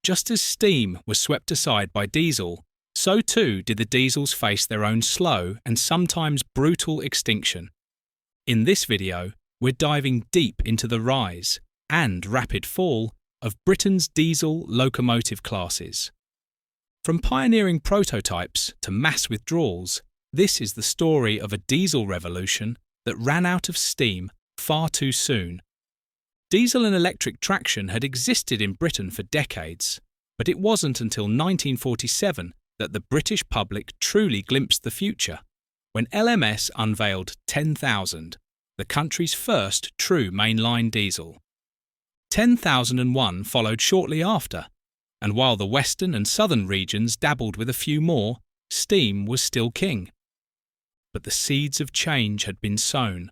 Just as steam was swept aside by diesel, so too did the diesels face their own slow and sometimes brutal extinction. In this video, we're diving deep into the rise and rapid fall of Britain's diesel locomotive classes. From pioneering prototypes to mass withdrawals, this is the story of a diesel revolution that ran out of steam far too soon. Diesel and electric traction had existed in Britain for decades, but it wasn't until 1947 that the British public truly glimpsed the future, when LMS unveiled 10,000, the country's first true mainline diesel. 10,001 followed shortly after, and while the western and southern regions dabbled with a few more, steam was still king. But the seeds of change had been sown.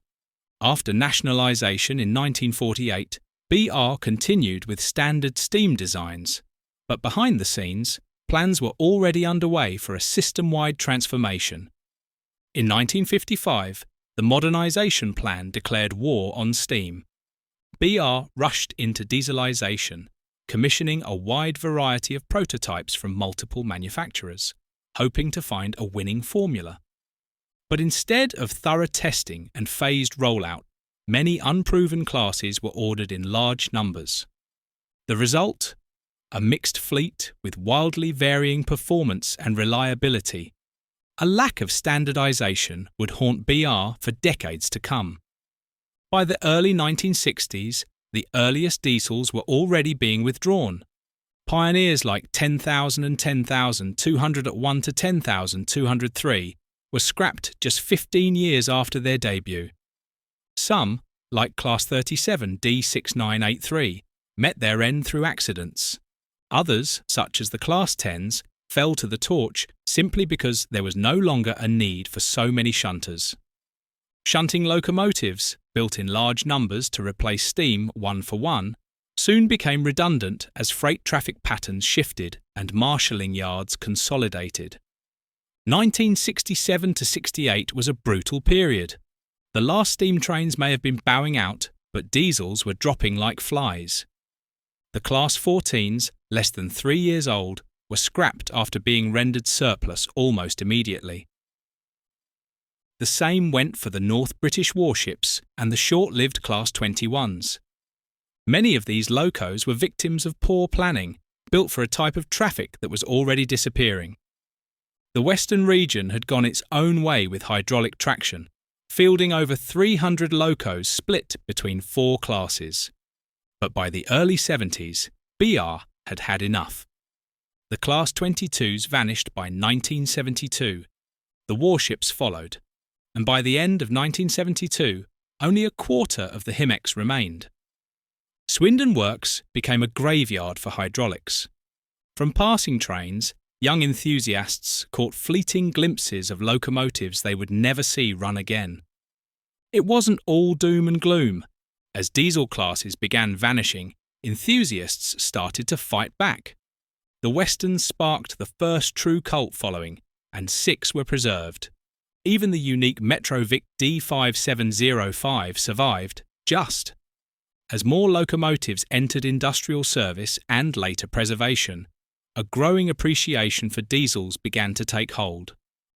After nationalisation in 1948, BR continued with standard steam designs, but behind the scenes, plans were already underway for a system-wide transformation. In 1955, the Modernisation Plan declared war on steam. BR rushed into dieselisation, commissioning a wide variety of prototypes from multiple manufacturers, hoping to find a winning formula. But instead of thorough testing and phased rollout, many unproven classes were ordered in large numbers. The result? A mixed fleet with wildly varying performance and reliability. A lack of standardisation would haunt BR for decades to come. By the early 1960s, the earliest diesels were already being withdrawn. Pioneers like 10,000 and 10,201 to 10,203 were scrapped just 15 years after their debut. Some, like Class 37 D6983, met their end through accidents. Others, such as the Class 10s, fell to the torch simply because there was no longer a need for so many shunters. Shunting locomotives, built in large numbers to replace steam one for one, soon became redundant as freight traffic patterns shifted and marshalling yards consolidated. 1967 to 68 was a brutal period. The last steam trains may have been bowing out, but diesels were dropping like flies. The Class 14s, less than 3 years old, were scrapped after being rendered surplus almost immediately. The same went for the North British Warships and the short-lived Class 21s. Many of these locos were victims of poor planning, built for a type of traffic that was already disappearing. The Western region had gone its own way with hydraulic traction, fielding over 300 locos split between 4 classes. But by the early 70s, BR had had enough. The Class 22s vanished by 1972. The Warships followed, and by the end of 1972, only a quarter of the HIMEX remained. Swindon Works became a graveyard for hydraulics. From passing trains, young enthusiasts caught fleeting glimpses of locomotives they would never see run again. It wasn't all doom and gloom. As diesel classes began vanishing, enthusiasts started to fight back. The Westerns sparked the first true cult following, and 6 were preserved. Even the unique Metrovic D5705 survived, just. As more locomotives entered industrial service and later preservation, a growing appreciation for diesels began to take hold.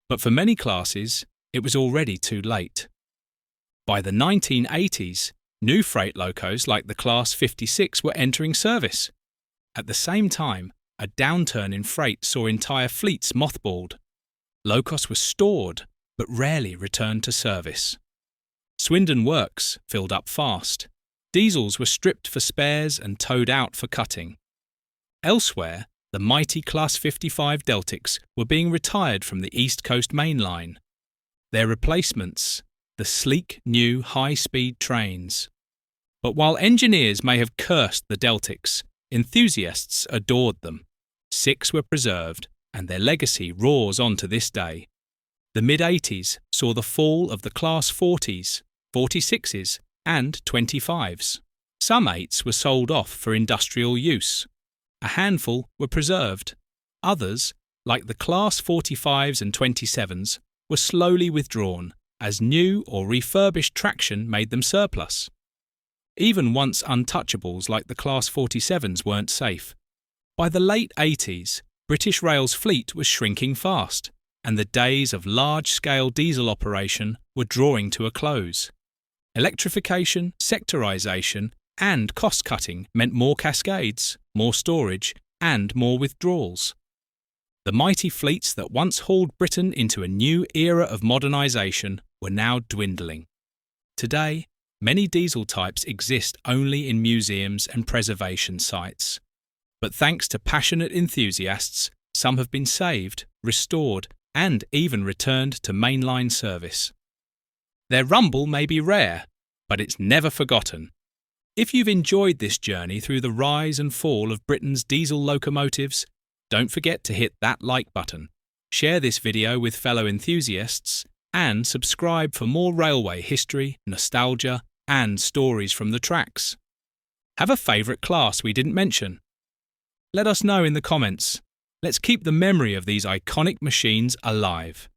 But for many classes, it was already too late. By the 1980s, new freight locos like the Class 56 were entering service. At the same time, a downturn in freight saw entire fleets mothballed. Locos were stored, but rarely returned to service. Swindon Works filled up fast. Diesels were stripped for spares and towed out for cutting. Elsewhere, the mighty Class 55 Deltics were being retired from the East Coast mainline. Their replacements, the sleek new high-speed trains. But while engineers may have cursed the Deltics, enthusiasts adored them. 6 were preserved, and their legacy roars on to this day. The mid-80s saw the fall of the Class 40s, 46s, and 25s. Some 8s were sold off for industrial use. A handful were preserved. Others, like the Class 45s and 27s, were slowly withdrawn as new or refurbished traction made them surplus. Even once untouchables like the Class 47s weren't safe. By the late 80s, British Rail's fleet was shrinking fast, and the days of large-scale diesel operation were drawing to a close. Electrification, sectorisation, and cost-cutting meant more cascades, more storage, and more withdrawals. The mighty fleets that once hauled Britain into a new era of modernisation were now dwindling. Today, many diesel types exist only in museums and preservation sites. But thanks to passionate enthusiasts, some have been saved, restored, and even returned to mainline service. Their rumble may be rare, but it's never forgotten. If you've enjoyed this journey through the rise and fall of Britain's diesel locomotives, don't forget to hit that like button, share this video with fellow enthusiasts, and subscribe for more railway history, nostalgia, and stories from the tracks. Have a favourite class we didn't mention? Let us know in the comments. Let's keep the memory of these iconic machines alive.